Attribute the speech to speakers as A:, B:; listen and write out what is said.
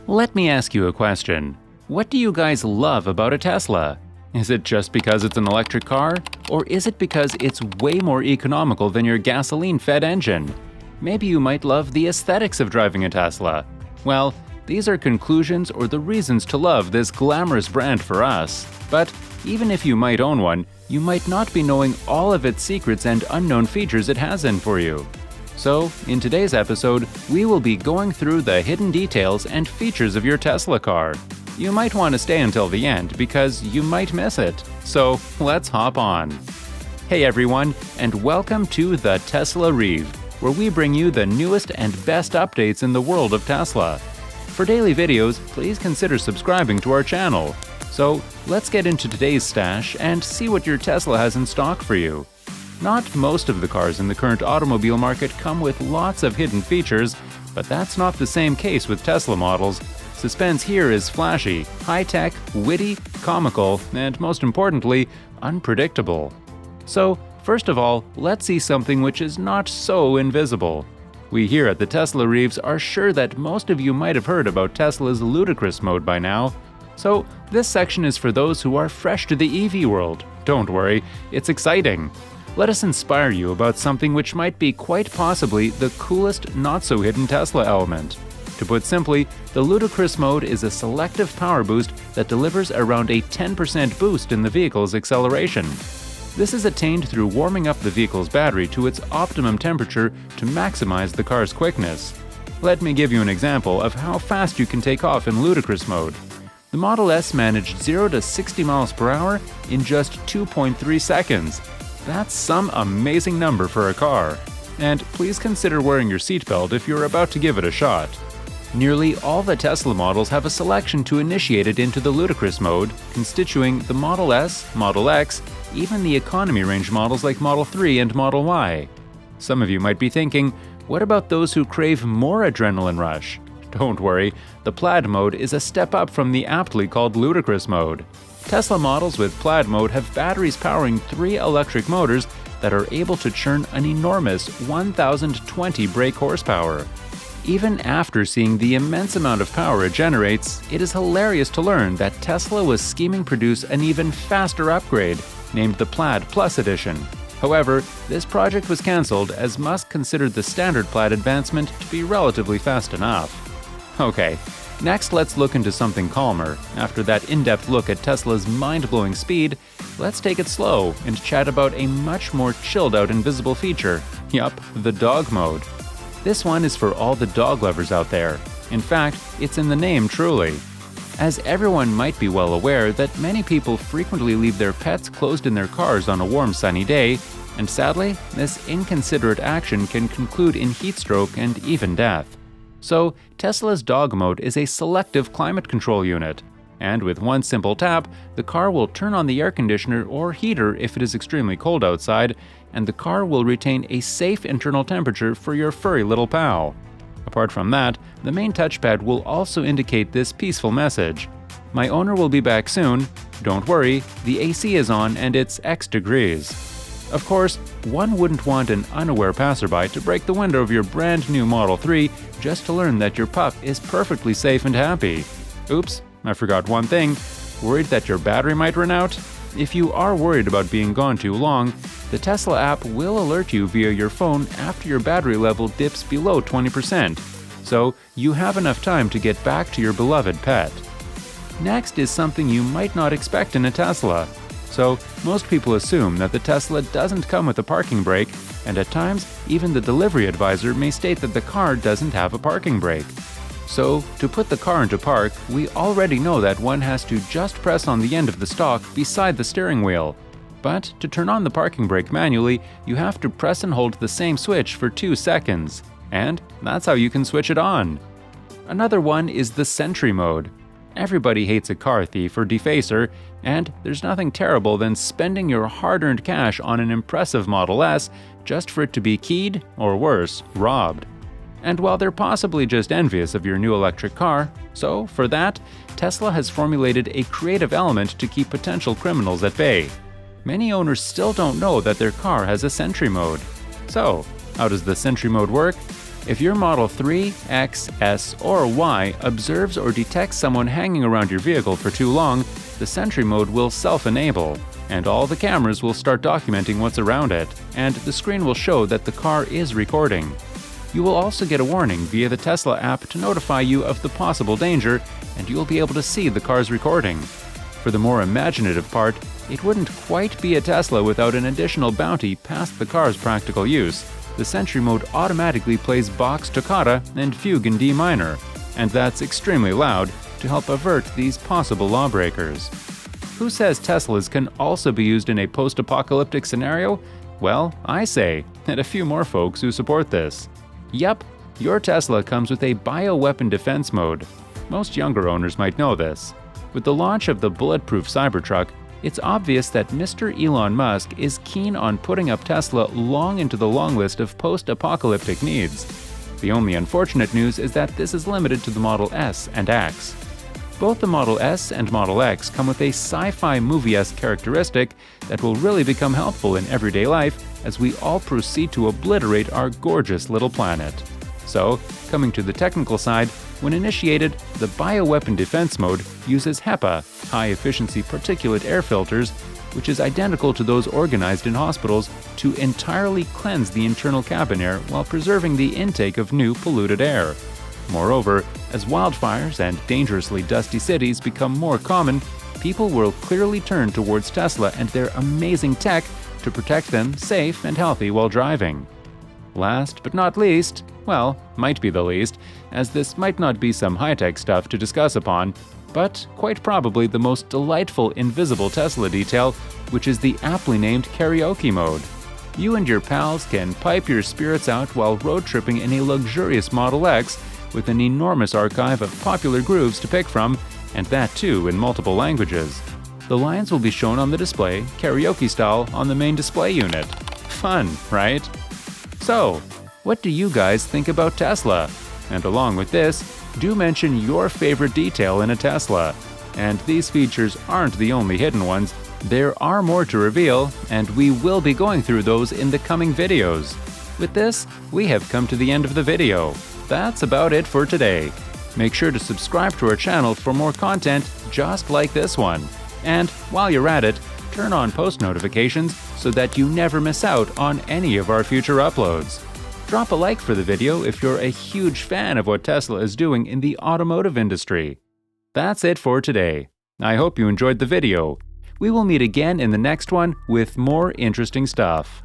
A: Let me ask you a question. What do you guys love about a Tesla? Is it just because it's an electric car? Or is it because it's way more economical than your gasoline-fed engine? Maybe you might love the aesthetics of driving a Tesla. Well, these are conclusions or the reasons to love this glamorous brand for us. But even if you might own one, you might not be knowing all of its secrets and unknown features it has in for you. So, in today's episode, we will be going through the hidden details and features of your Tesla car. You might want to stay until the end because you might miss it. So, let's hop on. Hey everyone, and welcome to the Tesla Reeve, where we bring you the newest and best updates in the world of Tesla. For daily videos, please consider subscribing to our channel. So, let's get into today's stash and see what your Tesla has in stock for you. Not most of the cars in the current automobile market come with lots of hidden features, but that's not the same case with Tesla models. Suspense here is flashy, high-tech, witty, comical, and most importantly, unpredictable. So, first of all, let's see something which is not so invisible. We here at the Tesla Reeves are sure that most of you might have heard about Tesla's Ludicrous mode by now. So, this section is for those who are fresh to the EV world. Don't worry, it's exciting. Let us inspire you about something which might be quite possibly the coolest not-so-hidden Tesla element. To put simply, the Ludicrous mode is a selective power boost that delivers around a 10% boost in the vehicle's acceleration. This is attained through warming up the vehicle's battery to its optimum temperature to maximize the car's quickness. Let me give you an example of how fast you can take off in Ludicrous mode. The Model S managed 0 to 60 miles per hour in just 2.3 seconds. That's some amazing number for a car. And please consider wearing your seatbelt if you're about to give it a shot. Nearly all the Tesla models have a selection to initiate it into the Ludicrous mode, constituting the Model S, Model X, even the economy range models like Model 3 and Model Y. Some of you might be thinking, what about those who crave more adrenaline rush? Don't worry, the Plaid mode is a step up from the aptly called Ludicrous mode. Tesla models with Plaid mode have batteries powering 3 electric motors that are able to churn an enormous 1,020 brake horsepower. Even after seeing the immense amount of power it generates, it is hilarious to learn that Tesla was scheming to produce an even faster upgrade, named the Plaid Plus Edition. However, this project was cancelled as Musk considered the standard Plaid advancement to be relatively fast enough. Okay. Next, let's look into something calmer. After that in-depth look at Tesla's mind-blowing speed, let's take it slow and chat about a much more chilled-out invisible feature. Yup, the dog mode. This one is for all the dog lovers out there. In fact, it's in the name truly. As everyone might be well aware that many people frequently leave their pets closed in their cars on a warm sunny day, and sadly, this inconsiderate action can conclude in heat stroke and even death. So, Tesla's dog mode is a selective climate control unit, and with one simple tap, the car will turn on the air conditioner or heater if it is extremely cold outside, and the car will retain a safe internal temperature for your furry little pal. Apart from that, the main touchpad will also indicate this peaceful message. My owner will be back soon. Don't worry, the AC is on and it's X degrees. Of course, one wouldn't want an unaware passerby to break the window of your brand new Model 3 just to learn that your pup is perfectly safe and happy. Oops, I forgot one thing. Worried that your battery might run out? If you are worried about being gone too long, the Tesla app will alert you via your phone after your battery level dips below 20%, so you have enough time to get back to your beloved pet. Next is something you might not expect in a Tesla. So, most people assume that the Tesla doesn't come with a parking brake, and at times, even the delivery advisor may state that the car doesn't have a parking brake. So, to put the car into park, we already know that one has to just press on the end of the stalk beside the steering wheel. But to turn on the parking brake manually, you have to press and hold the same switch for 2 seconds. And that's how you can switch it on. Another one is the Sentry mode. Everybody hates a car thief or defacer, and there's nothing terrible than spending your hard-earned cash on an impressive Model S just for it to be keyed, or worse, robbed. And while they're possibly just envious of your new electric car, so for that, Tesla has formulated a creative element to keep potential criminals at bay. Many owners still don't know that their car has a Sentry mode. So, how does the Sentry mode work? If your Model 3, X, S, or Y observes or detects someone hanging around your vehicle for too long, the Sentry mode will self-enable, and all the cameras will start documenting what's around it, and the screen will show that the car is recording. You will also get a warning via the Tesla app to notify you of the possible danger, and you'll be able to see the car's recording. For the more imaginative part, it wouldn't quite be a Tesla without an additional bounty past the car's practical use. The Sentry mode automatically plays Bach's Toccata and Fugue in D minor, and that's extremely loud to help avert these possible lawbreakers. Who says Teslas can also be used in a post-apocalyptic scenario? Well, I say, and a few more folks who support this. Yep, your Tesla comes with a bioweapon defense mode. Most younger owners might know this. With the launch of the bulletproof Cybertruck, it's obvious that Mr. Elon Musk is keen on putting up Tesla long into the long list of post-apocalyptic needs. The only unfortunate news is that this is limited to the Model S and X. Both the Model S and Model X come with a sci-fi movie-esque characteristic that will really become helpful in everyday life as we all proceed to obliterate our gorgeous little planet. So, coming to the technical side, when initiated, the bioweapon defense mode uses HEPA, high-efficiency particulate air filters, which is identical to those organized in hospitals to entirely cleanse the internal cabin air while preserving the intake of new polluted air. Moreover, as wildfires and dangerously dusty cities become more common, people will clearly turn towards Tesla and their amazing tech to protect them safe and healthy while driving. Last but not least, well, might be the least, as this might not be some high-tech stuff to discuss upon, but quite probably the most delightful invisible Tesla detail, which is the aptly named karaoke mode. You and your pals can pipe your spirits out while road tripping in a luxurious Model X with an enormous archive of popular grooves to pick from, and that too in multiple languages. The lines will be shown on the display, karaoke style, on the main display unit. Fun, right? So, what do you guys think about Tesla? And along with this, do mention your favorite detail in a Tesla. And these features aren't the only hidden ones. There are more to reveal, and we will be going through those in the coming videos. With this, we have come to the end of the video. That's about it for today. Make sure to subscribe to our channel for more content just like this one. And while you're at it, turn on post notifications so that you never miss out on any of our future uploads. Drop a like for the video if you're a huge fan of what Tesla is doing in the automotive industry. That's it for today. I hope you enjoyed the video. We will meet again in the next one with more interesting stuff.